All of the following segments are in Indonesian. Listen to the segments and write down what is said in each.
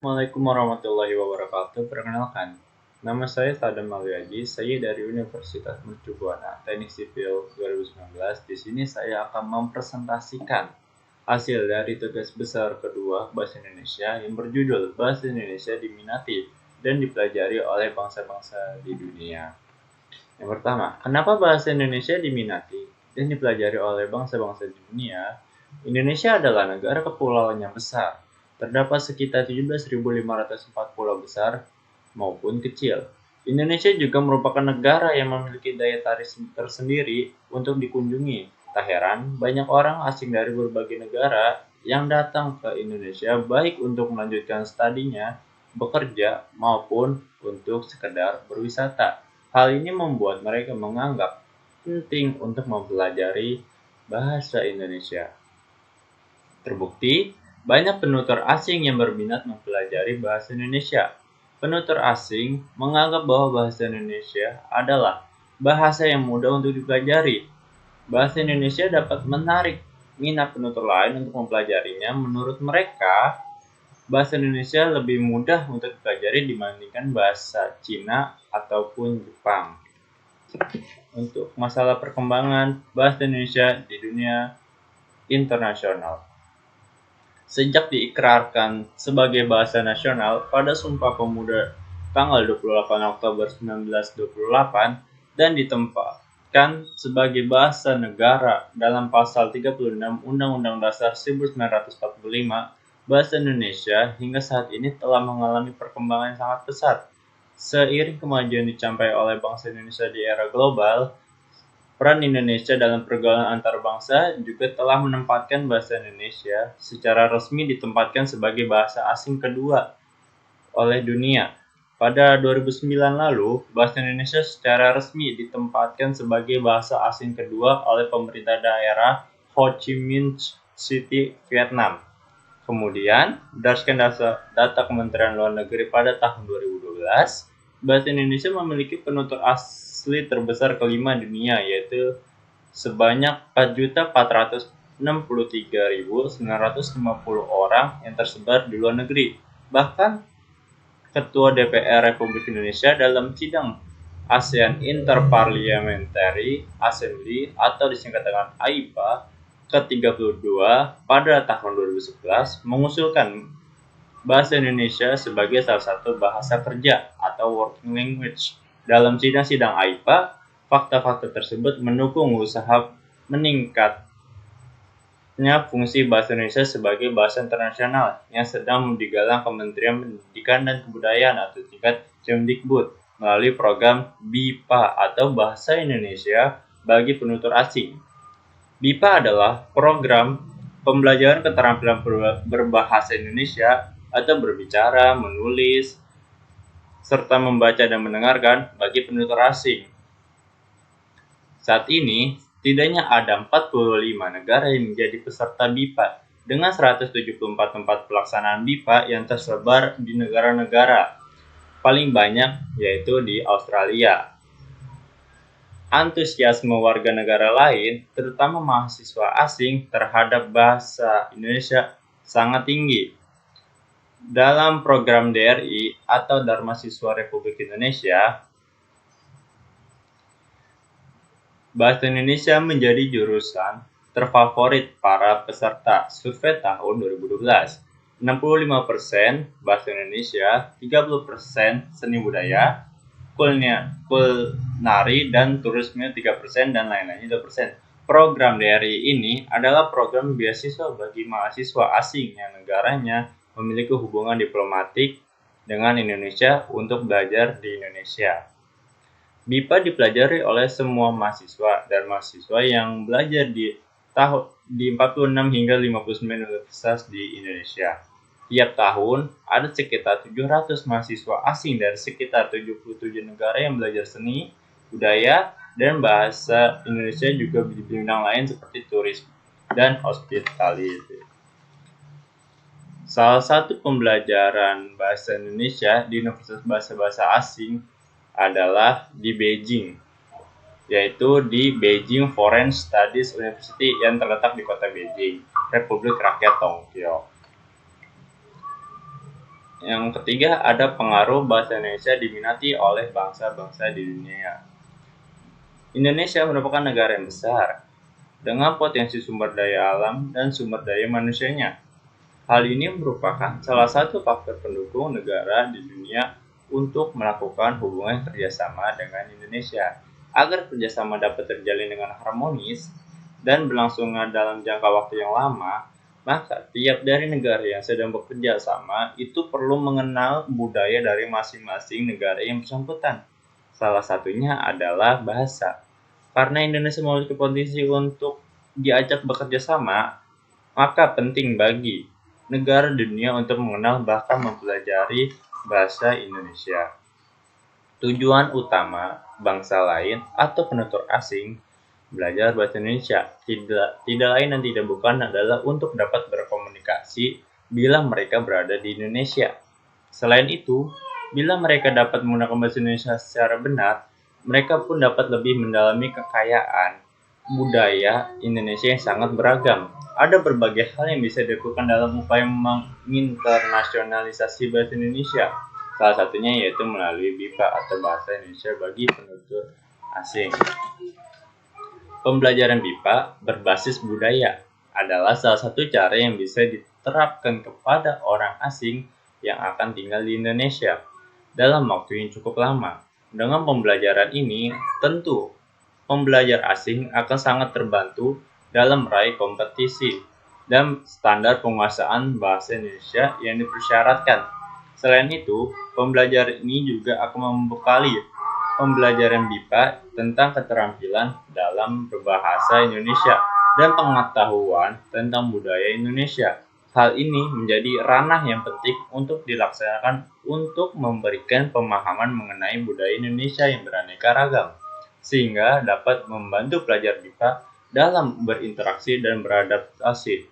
Assalamualaikum warahmatullahi wabarakatuh. Perkenalkan, nama saya Sadam Aliaji. Saya dari Universitas Mercu Buana, Teknik Sipil 2019. Di sini saya akan mempresentasikan hasil dari tugas besar kedua Bahasa Indonesia yang berjudul Bahasa Indonesia Diminati dan Dipelajari oleh Bangsa-Bangsa di Dunia. Yang pertama, kenapa bahasa Indonesia diminati dan dipelajari oleh bangsa-bangsa di dunia? Indonesia adalah negara kepulauan yang besar. Terdapat sekitar 17.504 pulau besar maupun kecil. Indonesia juga merupakan negara yang memiliki daya tarik tersendiri untuk dikunjungi. Tak heran, banyak orang asing dari berbagai negara yang datang ke Indonesia baik untuk melanjutkan studinya, bekerja, maupun untuk sekedar berwisata. Hal ini membuat mereka menganggap penting untuk mempelajari bahasa Indonesia. Terbukti, banyak penutur asing yang berminat mempelajari bahasa Indonesia. Penutur asing menganggap bahwa bahasa Indonesia adalah bahasa yang mudah untuk dipelajari. Bahasa Indonesia dapat menarik minat penutur lain untuk mempelajarinya. Menurut mereka, bahasa Indonesia lebih mudah untuk dipelajari dibandingkan bahasa Cina ataupun Jepang. Untuk masalah perkembangan bahasa Indonesia di dunia internasional. Sejak diikrarkan sebagai bahasa nasional pada Sumpah Pemuda tanggal 28 Oktober 1928 dan ditempatkan sebagai bahasa negara dalam pasal 36 Undang-Undang Dasar 1945, bahasa Indonesia hingga saat ini telah mengalami perkembangan yang sangat pesat. Seiring kemajuan dicapai oleh bangsa Indonesia di era global, peran Indonesia dalam pergaulan antar bangsa juga telah menempatkan bahasa Indonesia secara resmi ditempatkan sebagai bahasa asing kedua oleh dunia. Pada 2009 lalu, bahasa Indonesia secara resmi ditempatkan sebagai bahasa asing kedua oleh pemerintah daerah Ho Chi Minh City, Vietnam. Kemudian, berdasarkan data Kementerian Luar Negeri pada tahun 2012, bahasa Indonesia memiliki penutur asli terbesar kelima dunia, yaitu sebanyak 4.463.950 orang yang tersebar di luar negeri. Bahkan, Ketua DPR Republik Indonesia dalam sidang ASEAN Interparliamentary Assembly atau disingkat dengan AIPA ke-32 pada tahun 2011 mengusulkan bahasa Indonesia sebagai salah satu bahasa kerja atau working language. Dalam sidang-sidang AIPA, fakta-fakta tersebut mendukung usaha meningkatnya fungsi bahasa Indonesia sebagai bahasa internasional yang sedang digalang Kementerian Pendidikan dan Kebudayaan atau tingkat Kemdikbud melalui program BIPA atau Bahasa Indonesia bagi Penutur Asing. BIPA adalah program pembelajaran keterampilan berbahasa Indonesia atau berbicara, menulis, serta membaca dan mendengarkan bagi penutur asing. Saat ini, setidaknya ada 45 negara yang menjadi peserta BIPA dengan 174 tempat pelaksanaan BIPA yang tersebar di negara-negara. Paling banyak yaitu di Australia. Antusiasme warga negara lain, terutama mahasiswa asing terhadap bahasa Indonesia sangat tinggi. Dalam program DRI atau Dharma Siswa Republik Indonesia, bahasa Indonesia menjadi jurusan terfavorit para peserta survei tahun 2012. 65% bahasa Indonesia, 30% seni budaya, kulinari dan turisme 3% dan lain-lainnya 2%. Program DRI ini adalah program beasiswa bagi mahasiswa asing yang negaranya memiliki hubungan diplomatik dengan Indonesia untuk belajar di Indonesia. BIPA dipelajari oleh semua mahasiswa dan mahasiswa yang belajar di 46 hingga 59 universitas di Indonesia. Tiap tahun, ada sekitar 700 mahasiswa asing dari sekitar 77 negara yang belajar seni, budaya, dan bahasa Indonesia juga di bidang lain seperti turisme dan hospitality. Salah satu pembelajaran bahasa Indonesia di Universitas Bahasa-Bahasa Asing adalah di Beijing, yaitu di Beijing Foreign Studies University yang terletak di kota Beijing, Republik Rakyat Tokyo. Yang ketiga, ada pengaruh bahasa Indonesia diminati oleh bangsa-bangsa di dunia. Indonesia merupakan negara yang besar, dengan potensi sumber daya alam dan sumber daya manusianya. Hal ini merupakan salah satu faktor pendukung negara di dunia untuk melakukan hubungan kerjasama dengan Indonesia. Agar kerjasama dapat terjalin dengan harmonis dan berlangsung dalam jangka waktu yang lama, maka tiap dari negara yang sedang bekerja sama itu perlu mengenal budaya dari masing-masing negara yang bersangkutan. Salah satunya adalah bahasa. Karena Indonesia memiliki potensi untuk diajak bekerja sama, maka penting bagi negara dunia untuk mengenal bahkan mempelajari bahasa Indonesia. Tujuan utama bangsa lain atau penutur asing belajar bahasa Indonesia tidak lain dan tidak bukan adalah untuk dapat berkomunikasi bila mereka berada di Indonesia. Selain itu, bila mereka dapat menggunakan bahasa Indonesia secara benar, mereka pun dapat lebih mendalami kekayaan budaya Indonesia yang sangat beragam. Ada berbagai hal yang bisa dilakukan dalam upaya menginternasionalisasi bahasa Indonesia. Salah satunya yaitu melalui BIPA atau Bahasa Indonesia bagi Penutur Asing. Pembelajaran BIPA berbasis budaya adalah salah satu cara yang bisa diterapkan kepada orang asing yang akan tinggal di Indonesia dalam waktu yang cukup lama. Dengan pembelajaran ini, tentu pembelajar asing akan sangat terbantu dalam meraih kompetisi dan standar penguasaan bahasa Indonesia yang dipersyaratkan. Selain itu, pembelajaran ini juga akan membekali pembelajaran BIPA tentang keterampilan dalam berbahasa Indonesia dan pengetahuan tentang budaya Indonesia. Hal ini menjadi ranah yang penting untuk dilaksanakan untuk memberikan pemahaman mengenai budaya Indonesia yang beraneka ragam, sehingga dapat membantu pelajar BIPA dalam berinteraksi dan beradaptasi.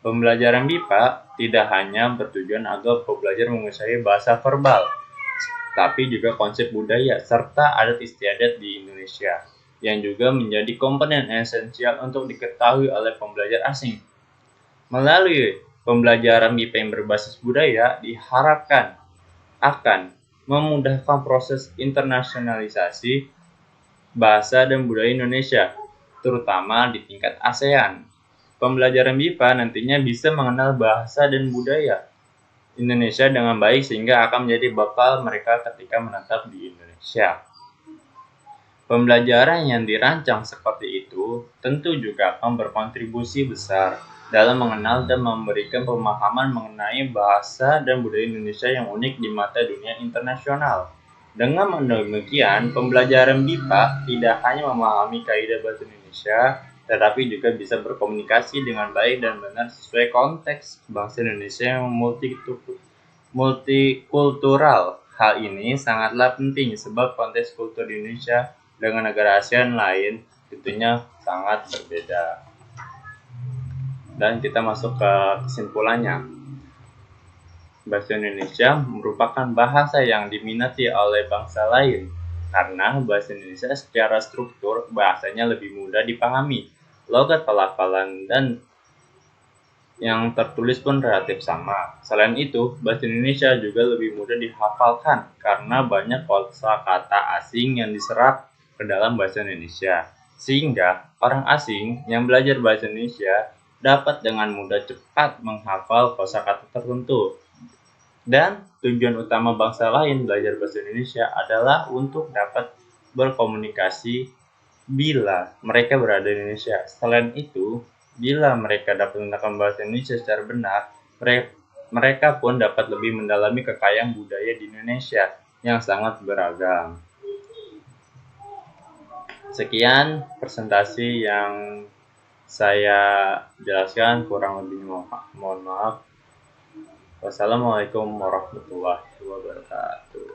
Pembelajaran BIPA tidak hanya bertujuan agar pembelajar menguasai bahasa verbal, tapi juga konsep budaya serta adat istiadat di Indonesia, yang juga menjadi komponen esensial untuk diketahui oleh pembelajar asing. Melalui pembelajaran BIPA yang berbasis budaya diharapkan akan memudahkan proses internasionalisasi bahasa dan budaya Indonesia, terutama di tingkat ASEAN. Pembelajaran BIPA nantinya bisa mengenal bahasa dan budaya Indonesia dengan baik sehingga akan menjadi bekal mereka ketika menetap di Indonesia. Pembelajaran yang dirancang seperti itu tentu juga akan berkontribusi besar dalam mengenal dan memberikan pemahaman mengenai bahasa dan budaya Indonesia yang unik di mata dunia internasional. Dengan demikian, pembelajaran BIPA tidak hanya memahami kaidah bahasa Indonesia, tetapi juga bisa berkomunikasi dengan baik dan benar sesuai konteks bahasa Indonesia yang multikultural. Hal ini sangatlah penting sebab konteks kultur di Indonesia dengan negara ASEAN lain tentunya sangat berbeda. Dan kita masuk ke kesimpulannya. Bahasa Indonesia merupakan bahasa yang diminati oleh bangsa lain karena bahasa Indonesia secara struktur bahasanya lebih mudah dipahami. Logat pelafalan dan yang tertulis pun relatif sama. Selain itu, bahasa Indonesia juga lebih mudah dihafalkan karena banyak kosakata asing yang diserap ke dalam bahasa Indonesia. Sehingga orang asing yang belajar bahasa Indonesia dapat dengan mudah cepat menghafal kosakata tertentu. Dan tujuan utama bangsa lain belajar bahasa Indonesia adalah untuk dapat berkomunikasi bila mereka berada di Indonesia. Selain itu, bila mereka dapat menggunakan bahasa Indonesia secara benar, mereka pun dapat lebih mendalami kekayaan budaya di Indonesia yang sangat beragam. Sekian presentasi yang saya jelaskan, kurang lebihnya mohon maaf. Wassalamualaikum warahmatullahi wabarakatuh.